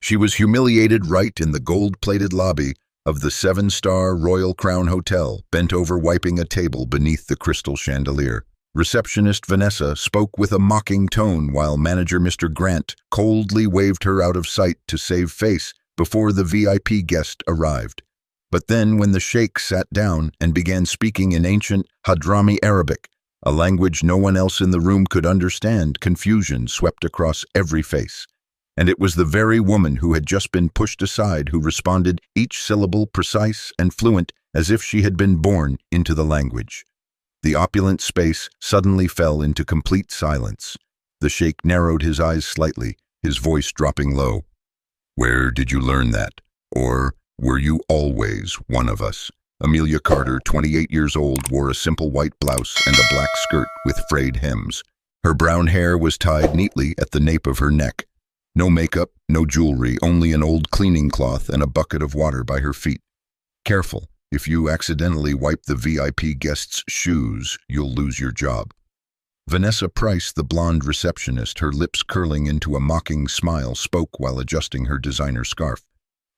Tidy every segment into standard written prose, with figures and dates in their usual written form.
She was humiliated right in the gold-plated lobby of the 7-star Royal Crown Hotel, bent over wiping a table beneath the crystal chandelier. Receptionist Vanessa spoke with a mocking tone while manager Mr. Grant coldly waved her out of sight to save face before the VIP guest arrived. But then when the sheikh sat down and began speaking in ancient Hadrami Arabic, a language no one else in the room could understand, confusion swept across every face. And it was the very woman who had just been pushed aside who responded, each syllable precise and fluent as if she had been born into the language. The opulent space suddenly fell into complete silence. The sheikh narrowed his eyes slightly, his voice dropping low. "Where did you learn that? Or were you always one of us?" Amelia Carter, 28 years old, wore a simple white blouse and a black skirt with frayed hems. Her brown hair was tied neatly at the nape of her neck. No makeup, no jewelry, only an old cleaning cloth and a bucket of water by her feet. "Careful, if you accidentally wipe the VIP guest's shoes, you'll lose your job." Vanessa Price, the blonde receptionist, her lips curling into a mocking smile, spoke while adjusting her designer scarf.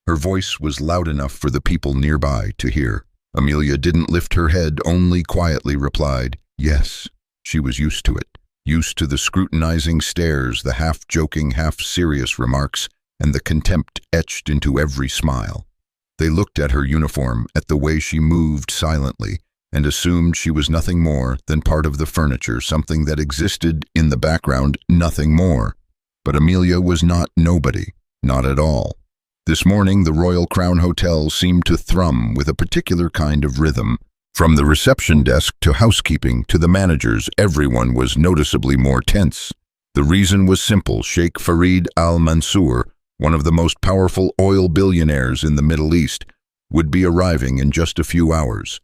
Her voice was loud enough for the people nearby to hear. Amelia didn't lift her head, only quietly replied, "Yes." She was used to it. Used to the scrutinizing stares, the half-joking, half-serious remarks, and the contempt etched into every smile. They looked at her uniform, at the way she moved silently, and assumed she was nothing more than part of the furniture, something that existed in the background, nothing more. But Amelia was not nobody, not at all. This morning, the Royal Crown Hotel seemed to thrum with a particular kind of rhythm. From the reception desk to housekeeping to the managers, everyone was noticeably more tense. The reason was simple. Sheikh Farid al-Mansour, one of the most powerful oil billionaires in the Middle East, would be arriving in just a few hours.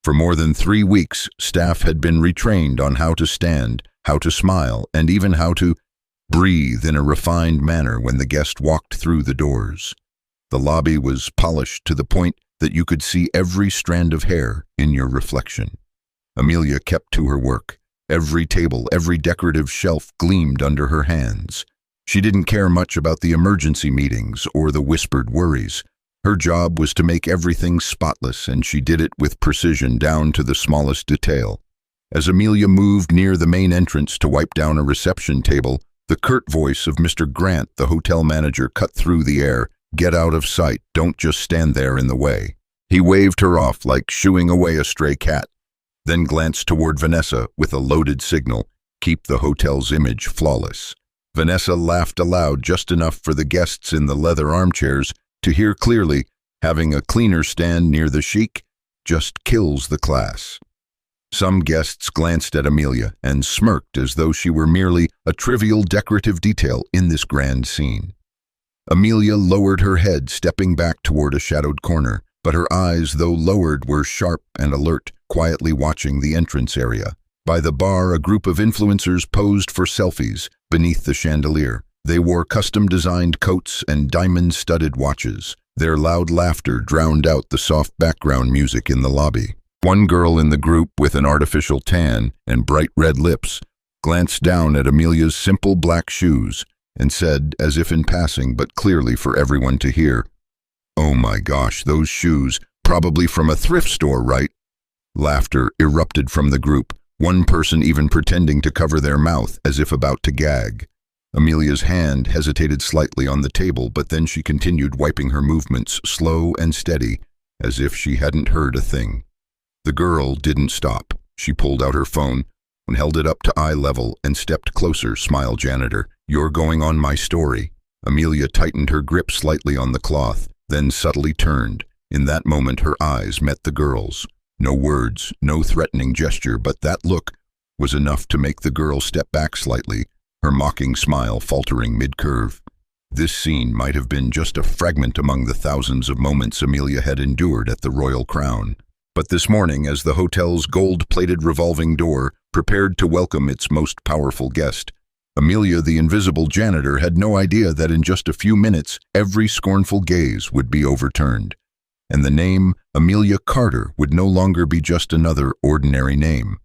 For more than 3 weeks, staff had been retrained on how to stand, how to smile, and even how to breathe in a refined manner when the guest walked through the doors. The lobby was polished to the point that you could see every strand of hair in your reflection. Amelia kept to her work. Every table, every decorative shelf gleamed under her hands. She didn't care much about the emergency meetings or the whispered worries. Her job was to make everything spotless, and she did it with precision down to the smallest detail. As Amelia moved near the main entrance to wipe down a reception table, the curt voice of Mr. Grant, the hotel manager, cut through the air. "Get out of sight, don't just stand there in the way." He waved her off like shooing away a stray cat, then glanced toward Vanessa with a loaded signal, "Keep the hotel's image flawless." Vanessa laughed aloud, just enough for the guests in the leather armchairs to hear clearly. "Having a cleaner stand near the sheikh just kills the class." Some guests glanced at Amelia and smirked as though she were merely a trivial decorative detail in this grand scene. Amelia lowered her head, stepping back toward a shadowed corner, but her eyes, though lowered, were sharp and alert, quietly watching the entrance area. By the bar, a group of influencers posed for selfies beneath the chandelier. They wore custom-designed coats and diamond-studded watches. Their loud laughter drowned out the soft background music in the lobby. One girl in the group, with an artificial tan and bright red lips, glanced down at Amelia's simple black shoes and said, as if in passing but clearly for everyone to hear, "Oh my gosh, those shoes, probably from a thrift store, right?" Laughter erupted from the group, one person even pretending to cover their mouth as if about to gag. Amelia's hand hesitated slightly on the table, but then she continued wiping her movements, slow and steady, as if she hadn't heard a thing. The girl didn't stop. She pulled out her phone and held it up to eye level and stepped closer. "Smile, janitor. You're going on my story." Amelia tightened her grip slightly on the cloth, then subtly turned. In that moment, her eyes met the girl's. No words, no threatening gesture, but that look was enough to make the girl step back slightly, her mocking smile faltering mid-curve. This scene might have been just a fragment among the thousands of moments Amelia had endured at the Royal Crown. But this morning, as the hotel's gold-plated revolving door prepared to welcome its most powerful guest, Amelia, the invisible janitor, had no idea that in just a few minutes, every scornful gaze would be overturned, and the name Amelia Carter would no longer be just another ordinary name.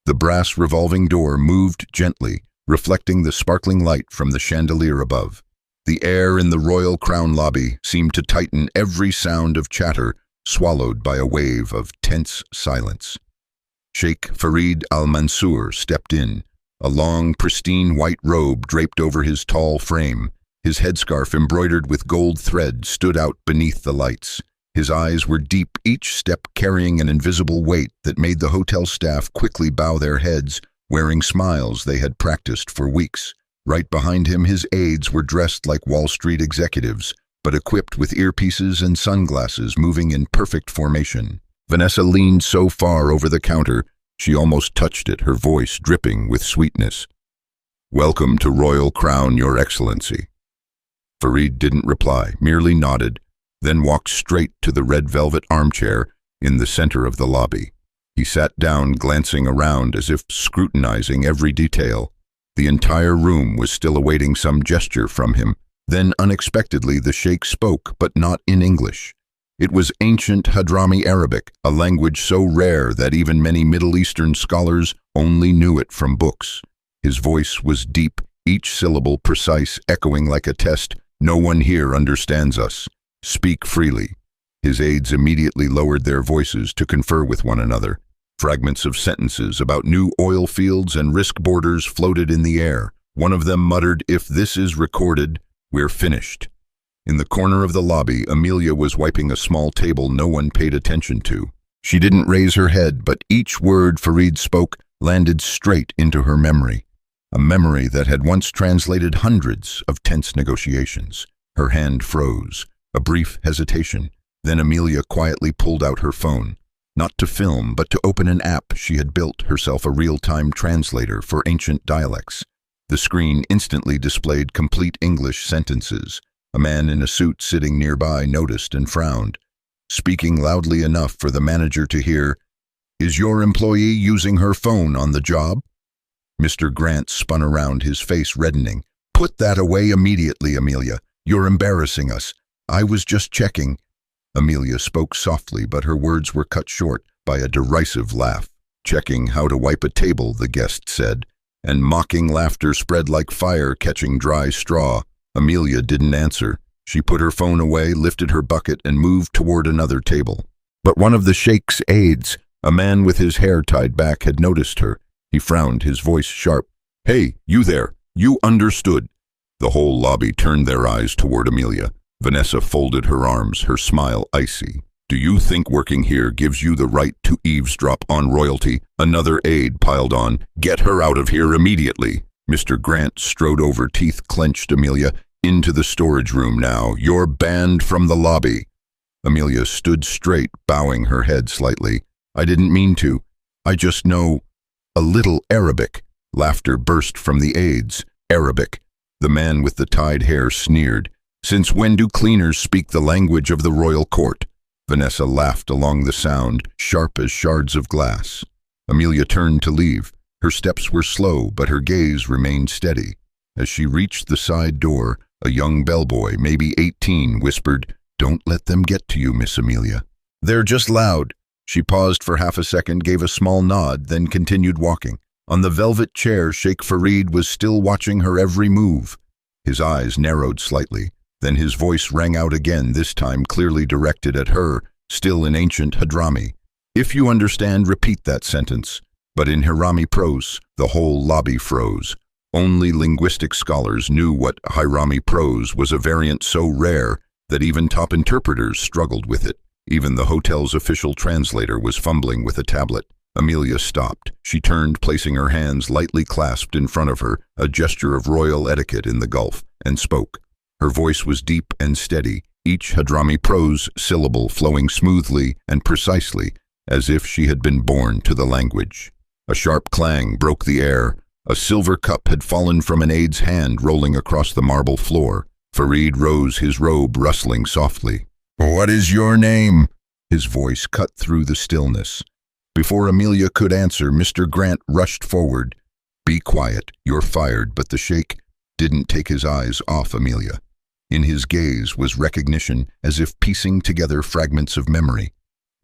The brass revolving door moved gently, reflecting the sparkling light from the chandelier above. The air in the Royal Crown lobby seemed to tighten, every sound of chatter swallowed by a wave of tense silence. Sheikh Farid al-Mansour stepped in, a long, pristine white robe draped over his tall frame. His headscarf, embroidered with gold thread, stood out beneath the lights. His eyes were deep, each step carrying an invisible weight that made the hotel staff quickly bow their heads, wearing smiles they had practiced for weeks. Right behind him, his aides were dressed like Wall Street executives, but equipped with earpieces and sunglasses, moving in perfect formation. Vanessa leaned so far over the counter, she almost touched it, her voice dripping with sweetness. "Welcome to Royal Crown, Your Excellency." Farid didn't reply, merely nodded, then walked straight to the red velvet armchair in the center of the lobby. He sat down, glancing around as if scrutinizing every detail. The entire room was still awaiting some gesture from him. Then, unexpectedly, the sheikh spoke, but not in English. It was ancient Hadrami Arabic, a language so rare that even many Middle Eastern scholars only knew it from books. His voice was deep, each syllable precise, echoing like a test. "No one here understands us. Speak freely." His aides immediately lowered their voices to confer with one another. Fragments of sentences about new oil fields and risk borders floated in the air. One of them muttered, "If this is recorded, we're finished." In the corner of the lobby, Amelia was wiping a small table no one paid attention to. She didn't raise her head, but each word Farid spoke landed straight into her memory. A memory that had once translated hundreds of tense negotiations. Her hand froze. A brief hesitation. Then Amelia quietly pulled out her phone. Not to film, but to open an app she had built herself, a real-time translator for ancient dialects. The screen instantly displayed complete English sentences. A man in a suit sitting nearby noticed and frowned, speaking loudly enough for the manager to hear, "Is your employee using her phone on the job?" Mr. Grant spun around, his face reddening. "Put that away immediately, Amelia. You're embarrassing us. I was just checking." Amelia spoke softly, but her words were cut short by a derisive laugh. "Checking how to wipe a table," the guest said, and mocking laughter spread like fire catching dry straw. Amelia didn't answer. She put her phone away, lifted her bucket, and moved toward another table. But one of the sheikh's aides, a man with his hair tied back, had noticed her. He frowned, his voice sharp. "Hey, you there, you understood." The whole lobby turned their eyes toward Amelia. Vanessa folded her arms, her smile icy. "Do you think working here gives you the right to eavesdrop on royalty?" Another aide piled on. "Get her out of here immediately." Mr. Grant strode over, teeth clenched. "Amelia, into the storage room now. You're banned from the lobby." Amelia stood straight, bowing her head slightly. "I didn't mean to. I just know a little Arabic." Laughter burst from the aides. "Arabic." The man with the tied hair sneered. "Since when do cleaners speak the language of the royal court?" Vanessa laughed along the sound, sharp as shards of glass. Amelia turned to leave. Her steps were slow, but her gaze remained steady. As she reached the side door, a young bellboy, maybe 18, whispered, "Don't let them get to you, Miss Amelia. They're just loud." She paused for half a second, gave a small nod, then continued walking. On the velvet chair, Sheikh Farid was still watching her every move. His eyes narrowed slightly. Then his voice rang out again, this time clearly directed at her, still in ancient Hadrami. "If you understand, repeat that sentence." But in Hirami prose, the whole lobby froze. Only linguistic scholars knew what Hirami prose was, a variant so rare that even top interpreters struggled with it. Even the hotel's official translator was fumbling with a tablet. Amelia stopped. She turned, placing her hands lightly clasped in front of her, a gesture of royal etiquette in the Gulf, and spoke. Her voice was deep and steady, each Hadrami prose syllable flowing smoothly and precisely, as if she had been born to the language. A sharp clang broke the air. A silver cup had fallen from an aide's hand, rolling across the marble floor. Farid rose, his robe rustling softly. "What is your name?" His voice cut through the stillness. Before Amelia could answer, Mr. Grant rushed forward. "Be quiet, you're fired," but the sheikh didn't take his eyes off Amelia. In his gaze was recognition, as if piecing together fragments of memory.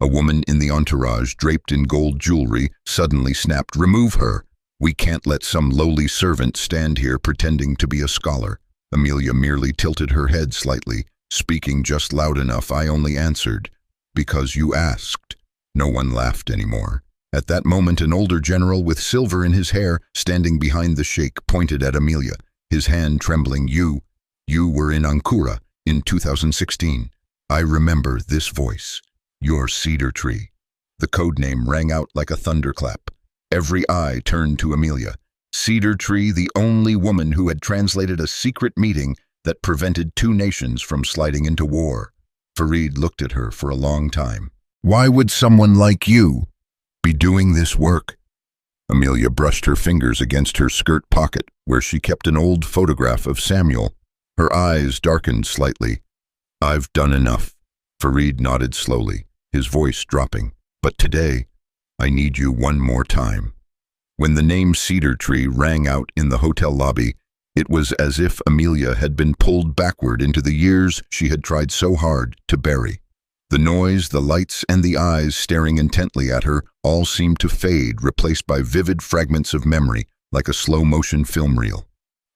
A woman in the entourage, draped in gold jewelry, suddenly snapped, "Remove her. We can't let some lowly servant stand here pretending to be a scholar." Amelia merely tilted her head slightly, speaking just loud enough. "I only answered because you asked." No one laughed anymore. At that moment, an older general with silver in his hair, standing behind the sheikh, pointed at Amelia, his hand trembling. You were in Ankura in 2016. I remember this voice. Your cedar tree." The code name rang out like a thunderclap. Every eye turned to Amelia. Cedar Tree, the only woman who had translated a secret meeting that prevented two nations from sliding into war. Farid looked at her for a long time. "Why would someone like you be doing this work?" Amelia brushed her fingers against her skirt pocket, where she kept an old photograph of Samuel. Her eyes darkened slightly. "I've done enough." Farid nodded slowly, his voice dropping. "But today, I need you one more time." When the name Cedar Tree rang out in the hotel lobby, it was as if Amelia had been pulled backward into the years she had tried so hard to bury. The noise, the lights, and the eyes staring intently at her all seemed to fade, replaced by vivid fragments of memory, like a slow-motion film reel.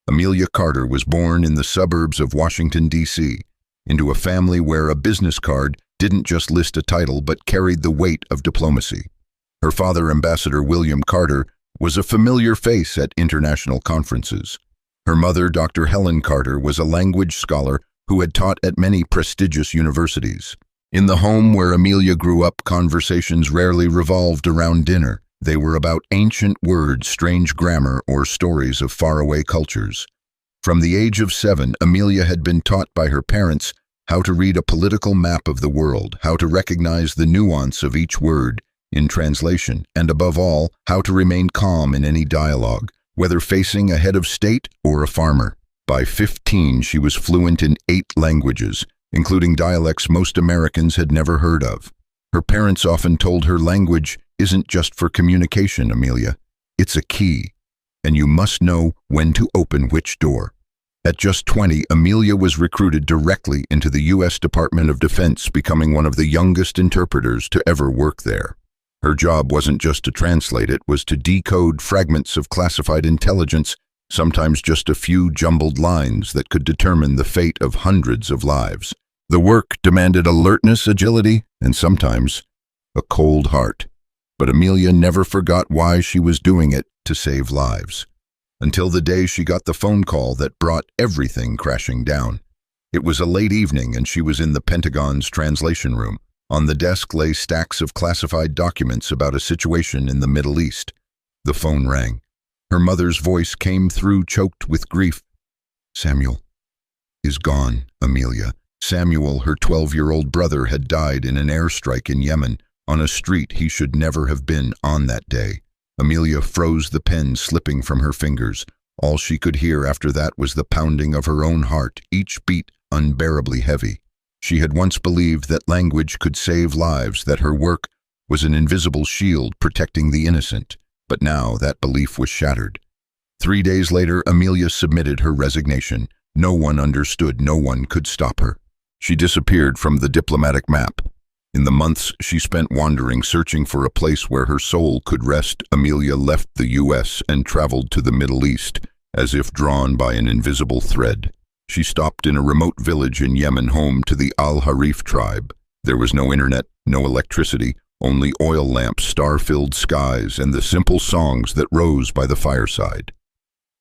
Amelia Carter was born in the suburbs of Washington, D.C., into a family where a business card didn't just list a title but carried the weight of diplomacy. Her father, Ambassador William Carter, was a familiar face at international conferences. Her mother, Dr. Helen Carter, was a language scholar who had taught at many prestigious universities. In the home where Amelia grew up, conversations rarely revolved around dinner. They were about ancient words, strange grammar, or stories of faraway cultures. From the age of 7, Amelia had been taught by her parents how to read a political map of the world, how to recognize the nuance of each word in translation, and above all, how to remain calm in any dialogue, whether facing a head of state or a farmer. By 15, she was fluent in 8 languages, including dialects most Americans had never heard of. Her parents often told her, "Language isn't just for communication, Amelia. It's a key, and you must know when to open which door." At just 20, Amelia was recruited directly into the U.S. Department of Defense, becoming one of the youngest interpreters to ever work there. Her job wasn't just to translate, it was to decode fragments of classified intelligence, sometimes just a few jumbled lines that could determine the fate of hundreds of lives. The work demanded alertness, agility, and sometimes a cold heart. But Amelia never forgot why she was doing it: to save lives. Until the day she got the phone call that brought everything crashing down. It was a late evening and she was in the Pentagon's translation room. On the desk lay stacks of classified documents about a situation in the Middle East. The phone rang. Her mother's voice came through, choked with grief. "Samuel is gone, Amelia." Samuel, her 12-year-old brother, had died in an airstrike in Yemen, on a street he should never have been on that day. Amelia froze, the pen slipping from her fingers. All she could hear after that was the pounding of her own heart, each beat unbearably heavy. She had once believed that language could save lives, that her work was an invisible shield protecting the innocent, but now that belief was shattered. 3 days later, Amelia submitted her resignation. No one understood, no one could stop her. She disappeared from the diplomatic map. In the months she spent wandering, searching for a place where her soul could rest, Amelia left the U.S. and traveled to the Middle East, as if drawn by an invisible thread. She stopped in a remote village in Yemen, home to the Al-Harif tribe. There was no internet, no electricity, only oil lamps, star-filled skies, and the simple songs that rose by the fireside.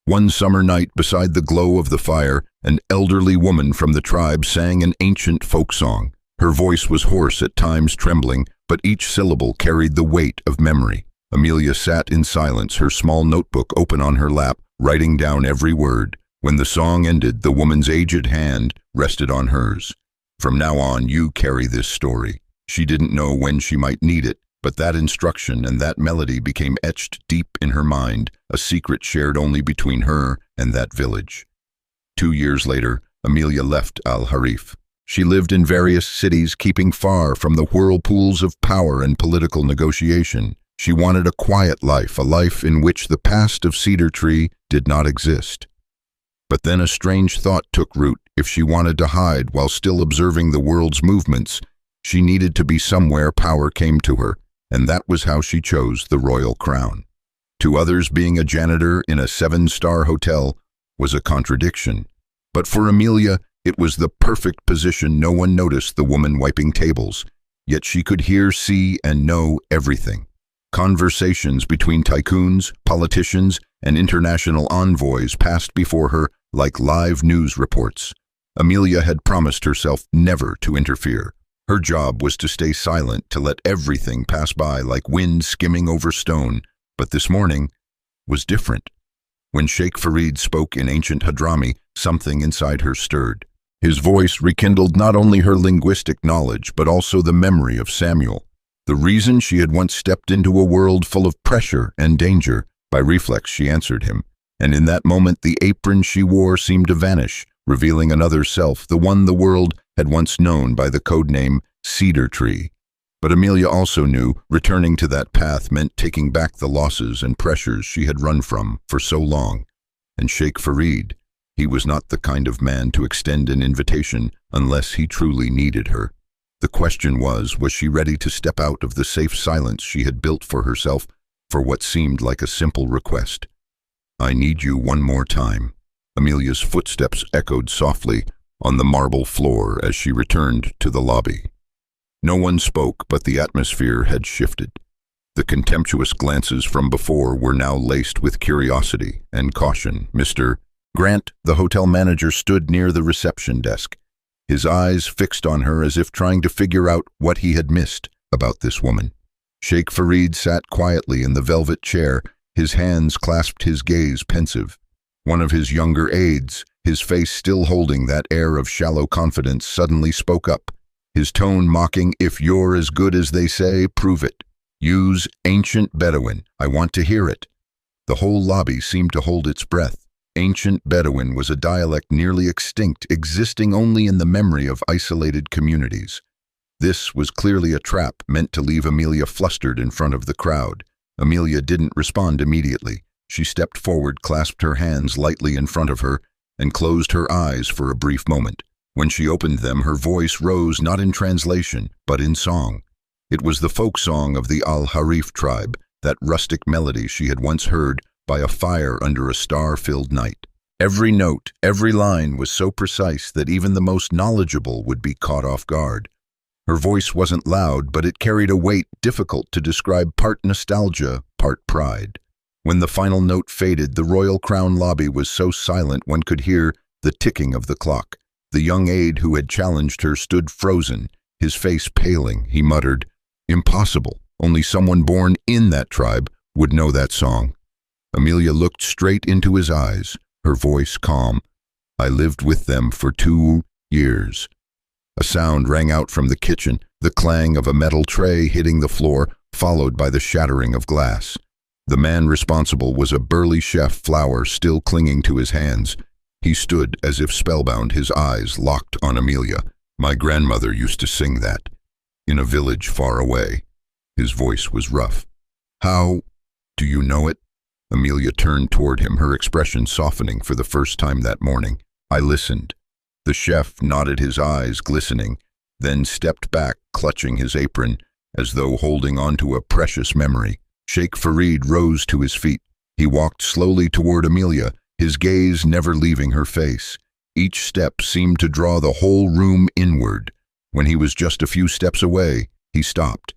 One summer night, beside the glow of the fire, an elderly woman from the tribe sang an ancient folk song. Her voice was hoarse, at times trembling, but each syllable carried the weight of memory. Amelia sat in silence, her small notebook open on her lap, writing down every word. When the song ended, the woman's aged hand rested on hers. "From now on, you carry this story." She didn't know when she might need it, but that instruction and that melody became etched deep in her mind, a secret shared only between her and that village. 2 years later, Amelia left Al-Harif. She lived in various cities, keeping far from the whirlpools of power and political negotiation. She wanted a quiet life, a life in which the past of Cedar Tree did not exist. But then a strange thought took root. If she wanted to hide while still observing the world's movements, she needed to be somewhere power came to her, and that was how she chose the royal crown. To others, being a janitor in a 7-star hotel was a contradiction. But for Amelia, it was the perfect position. No one noticed the woman wiping tables, yet she could hear, see, and know everything. Conversations between tycoons, politicians, and international envoys passed before her like live news reports. Amelia had promised herself never to interfere. Her job was to stay silent, to let everything pass by like wind skimming over stone. But this morning was different. When Sheikh Farid spoke in ancient Hadrami, something inside her stirred. His voice rekindled not only her linguistic knowledge, but also the memory of Samuel. The reason she had once stepped into a world full of pressure and danger. By reflex she answered him, and in that moment the apron she wore seemed to vanish, revealing another self, the one the world had once known by the codename Cedar Tree. But Amelia also knew returning to that path meant taking back the losses and pressures she had run from for so long. And Sheikh Farid, he was not the kind of man to extend an invitation unless he truly needed her. The question was she ready to step out of the safe silence she had built for herself for what seemed like a simple request? "I need you one more time." Amelia's footsteps echoed softly on the marble floor as she returned to the lobby. No one spoke, but the atmosphere had shifted. The contemptuous glances from before were now laced with curiosity and caution. Mr. Grant, the hotel manager, stood near the reception desk, his eyes fixed on her as if trying to figure out what he had missed about this woman. Sheikh Farid sat quietly in the velvet chair, his hands clasped, his gaze pensive. One of his younger aides, his face still holding that air of shallow confidence, suddenly spoke up, his tone mocking, "If you're as good as they say, prove it. Use ancient Bedouin. I want to hear it." The whole lobby seemed to hold its breath. Ancient Bedouin was a dialect nearly extinct, existing only in the memory of isolated communities. This was clearly a trap meant to leave Amelia flustered in front of the crowd. Amelia didn't respond immediately. She stepped forward, clasped her hands lightly in front of her, and closed her eyes for a brief moment. When she opened them, her voice rose not in translation, but in song. It was the folk song of the Al-Harif tribe, that rustic melody she had once heard by a fire under a star-filled night. Every note, every line was so precise that even the most knowledgeable would be caught off guard. Her voice wasn't loud, but it carried a weight difficult to describe, part nostalgia, part pride. When the final note faded, the Royal Crown lobby was so silent one could hear the ticking of the clock. The young aide who had challenged her stood frozen, his face paling. He muttered, "Impossible. Only someone born in that tribe would know that song." Amelia looked straight into his eyes, her voice calm. "I lived with them for 2 years. A sound rang out from the kitchen, the clang of a metal tray hitting the floor, followed by the shattering of glass. The man responsible was a burly chef, flour still clinging to his hands. He stood as if spellbound, his eyes locked on Amelia. "My grandmother used to sing that, in a village far away." His voice was rough. "How do you know it?" Amelia turned toward him, her expression softening for the first time that morning. "I listened." The chef nodded, his eyes glistening, then stepped back, clutching his apron, as though holding on to a precious memory. Sheikh Farid rose to his feet. He walked slowly toward Amelia, his gaze never leaving her face. Each step seemed to draw the whole room inward. When he was just a few steps away, he stopped.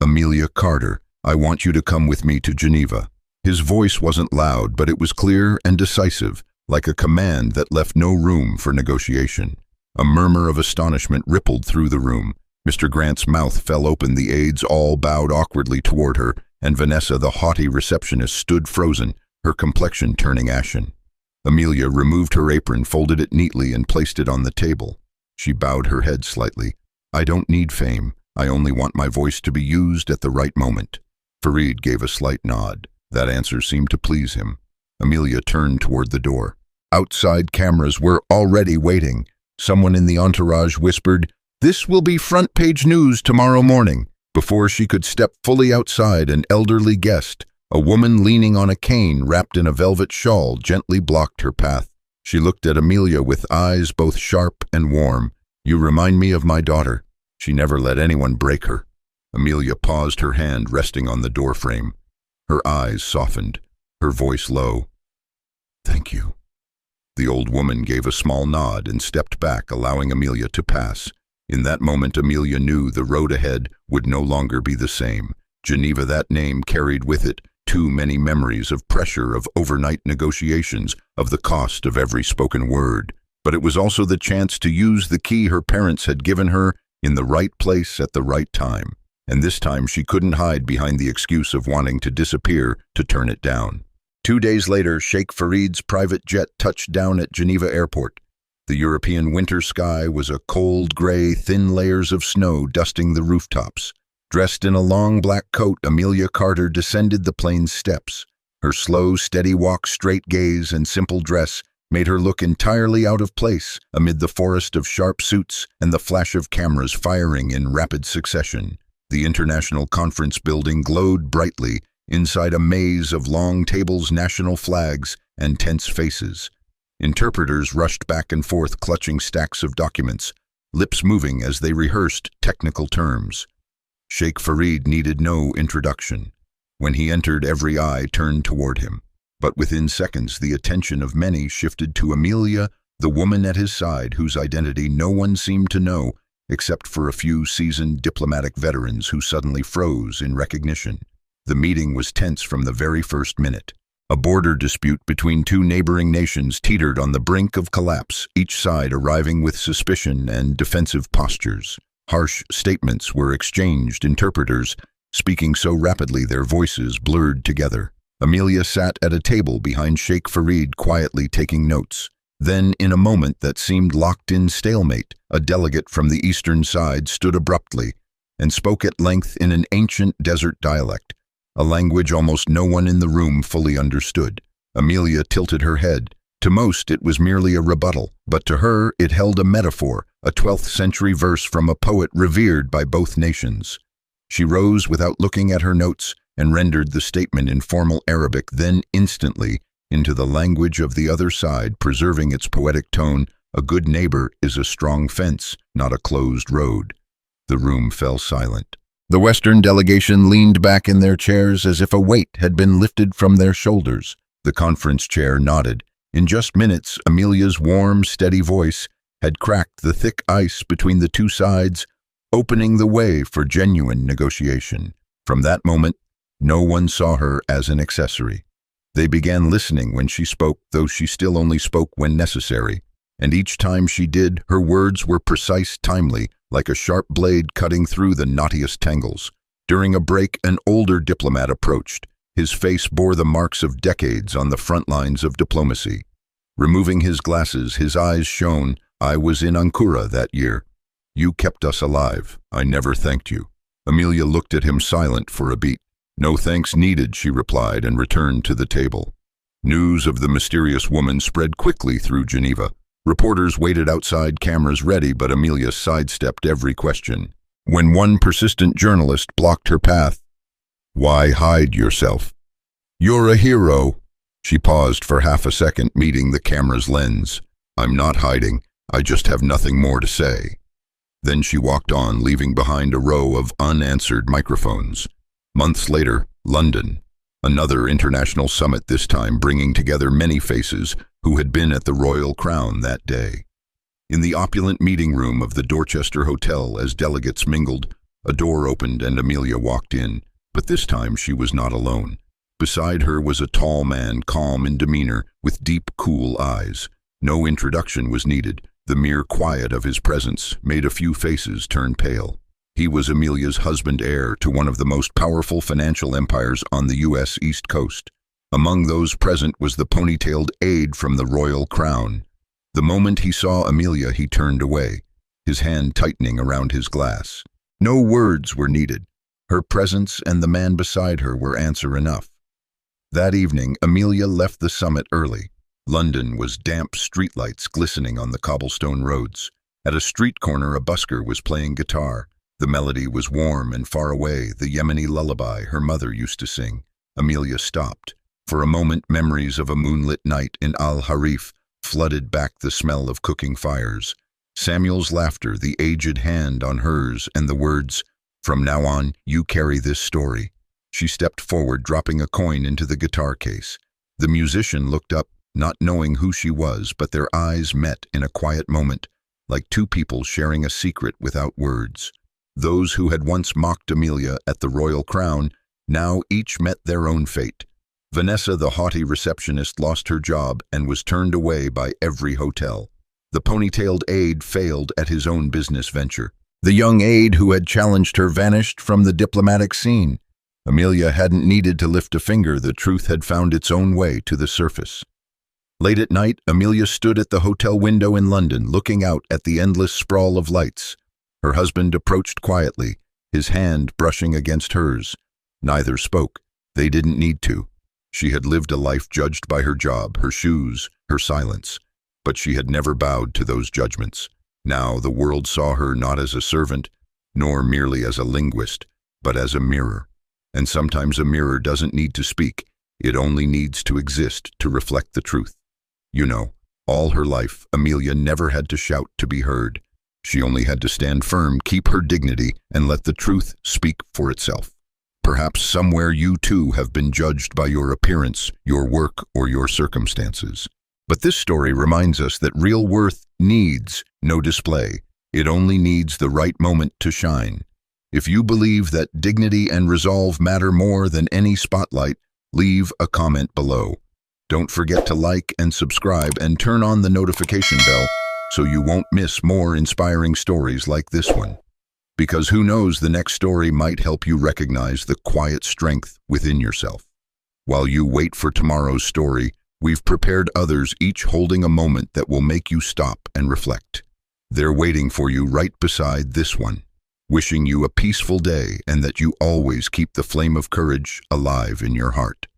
"Amelia Carter, I want you to come with me to Geneva." His voice wasn't loud, but it was clear and decisive, like a command that left no room for negotiation. A murmur of astonishment rippled through the room. Mr. Grant's mouth fell open, the aides all bowed awkwardly toward her, and Vanessa, the haughty receptionist, stood frozen, her complexion turning ashen. Amelia removed her apron, folded it neatly, and placed it on the table. She bowed her head slightly. "I don't need fame. I only want my voice to be used at the right moment." Farid gave a slight nod. That answer seemed to please him. Amelia turned toward the door. Outside, cameras were already waiting. Someone in the entourage whispered, "This will be front-page news tomorrow morning." Before she could step fully outside, an elderly guest, a woman leaning on a cane wrapped in a velvet shawl, gently blocked her path. She looked at Amelia with eyes both sharp and warm. "You remind me of my daughter. She never let anyone break her." Amelia paused, her hand resting on the doorframe. Her eyes softened, her voice low. "Thank you." The old woman gave a small nod and stepped back, allowing Amelia to pass. In that moment, Amelia knew the road ahead would no longer be the same. Geneva, that name carried with it too many memories of pressure, of overnight negotiations, of the cost of every spoken word. But it was also the chance to use the key her parents had given her in the right place at the right time. And this time she couldn't hide behind the excuse of wanting to disappear to turn it down. 2 days later, Sheikh Farid's private jet touched down at Geneva Airport. The European winter sky was a cold gray, thin layers of snow dusting the rooftops. Dressed in a long black coat, Amelia Carter descended the plane's steps. Her slow, steady walk, straight gaze, and simple dress made her look entirely out of place amid the forest of sharp suits and the flash of cameras firing in rapid succession. The International Conference Building glowed brightly inside a maze of long tables, national flags, and tense faces. Interpreters rushed back and forth, clutching stacks of documents, lips moving as they rehearsed technical terms. Sheikh Farid needed no introduction. When he entered, every eye turned toward him. But within seconds, the attention of many shifted to Amelia, the woman at his side whose identity no one seemed to know, except for a few seasoned diplomatic veterans who suddenly froze in recognition. The meeting was tense from the very first minute. A border dispute between two neighboring nations teetered on the brink of collapse, each side arriving with suspicion and defensive postures. Harsh statements were exchanged, interpreters speaking so rapidly their voices blurred together. Amelia sat at a table behind Sheikh Farid, quietly taking notes. Then, in a moment that seemed locked in stalemate, a delegate from the eastern side stood abruptly and spoke at length in an ancient desert dialect, a language almost no one in the room fully understood. Amelia tilted her head. To most, it was merely a rebuttal, but to her it held a metaphor, a 12th century verse from a poet revered by both nations. She rose without looking at her notes and rendered the statement in formal Arabic, then instantly into the language of the other side, preserving its poetic tone. A good neighbor is a strong fence, not a closed road. The room fell silent. The Western delegation leaned back in their chairs as if a weight had been lifted from their shoulders. The conference chair nodded. In just minutes, Amelia's warm, steady voice had cracked the thick ice between the two sides, opening the way for genuine negotiation. From that moment, no one saw her as an accessory. They began listening when she spoke, though she still only spoke when necessary. And each time she did, her words were precise, timely, like a sharp blade cutting through the knottiest tangles. During a break, an older diplomat approached. His face bore the marks of decades on the front lines of diplomacy. Removing his glasses, his eyes shone. "I was in Ankara that year. You kept us alive. I never thanked you." Amelia looked at him, silent for a beat. "No thanks needed," she replied, and returned to the table. News of the mysterious woman spread quickly through Geneva. Reporters waited outside, cameras ready, but Amelia sidestepped every question. When one persistent journalist blocked her path, "Why hide yourself? You're a hero." She paused for half a second, meeting the camera's lens. "I'm not hiding. I just have nothing more to say." Then she walked on, leaving behind a row of unanswered microphones. Months later, London. Another international summit, this time bringing together many faces who had been at the Royal Crown that day. In the opulent meeting room of the Dorchester Hotel, as delegates mingled, a door opened and Amelia walked in. But this time she was not alone. Beside her was a tall man, calm in demeanor, with deep, cool eyes. No introduction was needed. The mere quiet of his presence made a few faces turn pale. He was Amelia's husband, heir to one of the most powerful financial empires on the U.S. East Coast. Among those present was the ponytailed aide from the Royal Crown. The moment he saw Amelia, he turned away, his hand tightening around his glass. No words were needed. Her presence and the man beside her were answer enough. That evening, Amelia left the summit early. London was damp, streetlights glistening on the cobblestone roads. At a street corner, a busker was playing guitar. The melody was warm and far away, the Yemeni lullaby her mother used to sing. Amelia stopped. For a moment, memories of a moonlit night in Al-Harif flooded back, the smell of cooking fires. Samuel's laughter, the aged hand on hers, and the words, "From now on, you carry this story." She stepped forward, dropping a coin into the guitar case. The musician looked up, not knowing who she was, but their eyes met in a quiet moment, like two people sharing a secret without words. Those who had once mocked Amelia at the Royal Crown now each met their own fate. Vanessa, the haughty receptionist, lost her job and was turned away by every hotel. The ponytailed aide failed at his own business venture. The young aide who had challenged her vanished from the diplomatic scene. Amelia hadn't needed to lift a finger. The truth had found its own way to the surface. Late at night, Amelia stood at the hotel window in London, looking out at the endless sprawl of lights. Her husband approached quietly, his hand brushing against hers. Neither spoke. They didn't need to. She had lived a life judged by her job, her shoes, her silence. But she had never bowed to those judgments. Now the world saw her not as a servant, nor merely as a linguist, but as a mirror. And sometimes a mirror doesn't need to speak. It only needs to exist to reflect the truth. You know, all her life, Amelia never had to shout to be heard. She only had to stand firm, keep her dignity, and let the truth speak for itself. Perhaps somewhere you too have been judged by your appearance, your work, or your circumstances. But this story reminds us that real worth needs no display. It only needs the right moment to shine. If you believe that dignity and resolve matter more than any spotlight, leave a comment below. Don't forget to like and subscribe and turn on the notification bell so you won't miss more inspiring stories like this one. Because who knows, the next story might help you recognize the quiet strength within yourself. While you wait for tomorrow's story, we've prepared others, each holding a moment that will make you stop and reflect. They're waiting for you right beside this one, wishing you a peaceful day and that you always keep the flame of courage alive in your heart.